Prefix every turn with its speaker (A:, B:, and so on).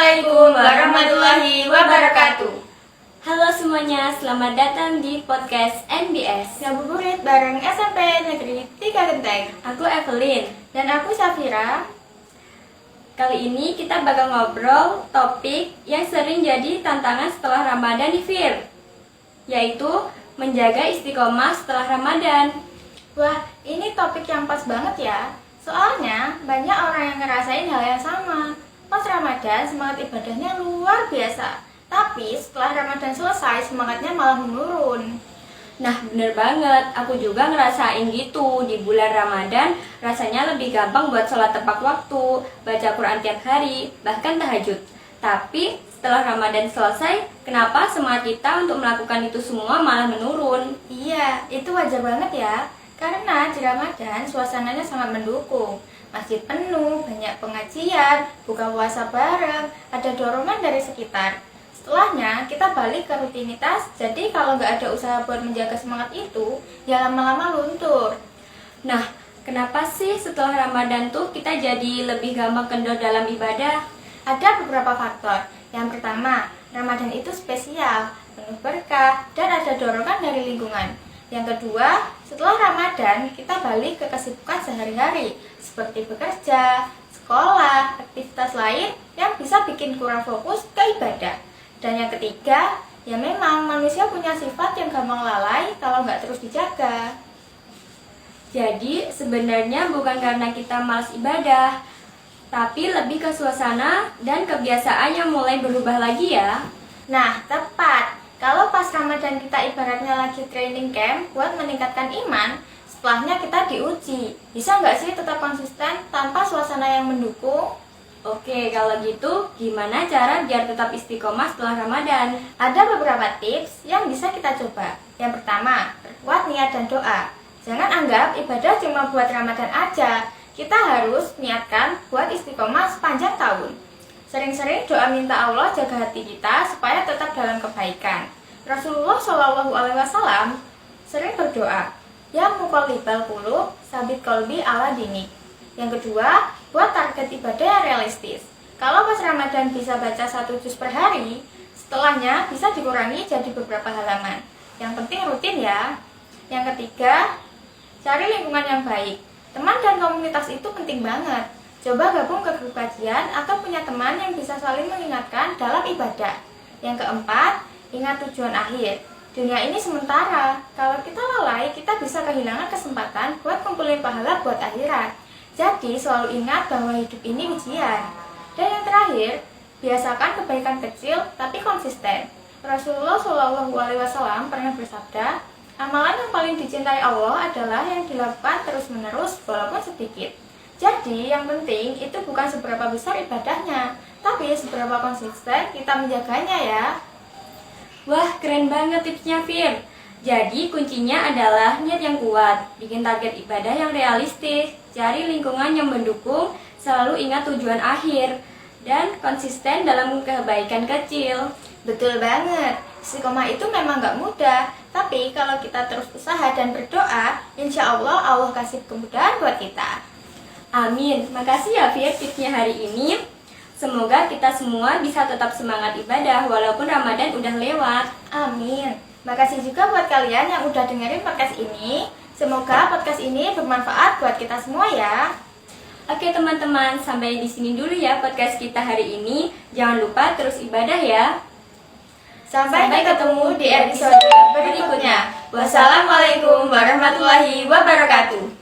A: Assalamualaikum warahmatullahi wabarakatuh.
B: Halo semuanya, selamat datang di podcast NBS.
A: Ngabuburit bareng SMP Negeri 3 Genteng.
B: Aku Evelyn.
A: Dan aku Safira.
B: Kali ini kita bakal ngobrol topik yang sering jadi tantangan setelah Ramadan nih Fir, yaitu menjaga istiqomah setelah Ramadan.
A: Wah, ini topik yang pas banget ya. Soalnya banyak orang yang ngerasain hal yang sama. Pas Ramadan semangat ibadahnya luar biasa, tapi setelah Ramadan selesai semangatnya malah menurun.
B: Nah bener banget, aku juga ngerasain gitu. Di bulan Ramadan rasanya lebih gampang buat sholat tepat waktu, baca Quran tiap hari, bahkan tahajud. Tapi setelah Ramadan selesai, kenapa semangat kita untuk melakukan itu semua malah menurun?
A: Iya, itu wajar banget ya. Karena di Ramadan suasananya sangat mendukung. Masjid penuh, banyak pengajian, buka puasa bareng, ada dorongan dari sekitar. Setelahnya kita balik ke rutinitas, jadi kalau nggak ada usaha buat menjaga semangat itu, ya lama-lama luntur.
B: Nah, kenapa sih setelah Ramadan tuh kita jadi lebih gampang kendor dalam ibadah?
A: Ada beberapa faktor. Yang pertama, Ramadan itu spesial, penuh berkah, dan ada dorongan dari lingkungan. Yang kedua, setelah Ramadan kita balik ke kesibukan sehari-hari seperti bekerja, sekolah, aktivitas lain yang bisa bikin kurang fokus ke ibadah. Dan yang ketiga, ya memang manusia punya sifat yang gampang lalai kalau nggak terus dijaga.
B: Jadi sebenarnya bukan karena kita malas ibadah, tapi lebih ke suasana dan kebiasaan yang mulai berubah lagi ya.
A: Nah, tepat. Kalau pas Ramadan kita ibaratnya lagi training camp buat meningkatkan iman, setelahnya kita diuji. Bisa nggak sih tetap konsisten tanpa suasana yang mendukung?
B: Oke, kalau gitu gimana cara biar tetap istiqomah setelah Ramadan?
A: Ada beberapa tips yang bisa kita coba. Yang pertama, perkuat niat dan doa. Jangan anggap ibadah cuma buat Ramadan aja. Kita harus niatkan buat istiqomah sepanjang tahun. Sering-sering doa minta Allah jaga hati kita supaya tetap dalam kebaikan. Rasulullah SAW sering berdoa, ya muqallibal qulub, sabit qalbi ala dinik. Yang kedua, buat target ibadah yang realistis. Kalau pas Ramadan bisa baca 1 juz per hari, setelahnya bisa dikurangi jadi beberapa halaman. Yang penting rutin ya. Yang ketiga, cari lingkungan yang baik. Teman dan komunitas itu penting banget. Coba gabung ke grup kajian atau punya teman yang bisa saling mengingatkan dalam ibadah. Yang keempat, ingat tujuan akhir. Dunia ini sementara. Kalau kita lalai, kita bisa kehilangan kesempatan buat kumpulin pahala buat akhirat. Jadi selalu ingat bahwa hidup ini ujian. Dan yang terakhir, biasakan kebaikan kecil tapi konsisten. Rasulullah SAW pernah bersabda, amalan yang paling dicintai Allah adalah yang dilakukan terus-menerus walaupun sedikit. Jadi yang penting itu bukan seberapa besar ibadahnya, tapi seberapa konsisten kita menjaganya ya.
B: Wah, keren banget tipsnya Fir. Jadi kuncinya adalah niat yang kuat, bikin target ibadah yang realistis, cari lingkungan yang mendukung, selalu ingat tujuan akhir, dan konsisten dalam kebaikan kecil.
A: Betul banget, istiqomah itu memang gak mudah, tapi kalau kita terus usaha dan berdoa, insya Allah kasih kemudahan buat kita.
B: Amin. Makasih ya Fir tipsnya hari ini. Semoga kita semua bisa tetap semangat ibadah walaupun Ramadan udah lewat.
A: Amin. Makasih juga buat kalian yang udah dengerin podcast ini. Semoga podcast ini bermanfaat buat kita semua ya.
B: Oke teman-teman, sampai di sini dulu ya podcast kita hari ini. Jangan lupa terus ibadah ya.
A: Sampai ketemu di episode berikutnya. Wassalamualaikum warahmatullahi wabarakatuh.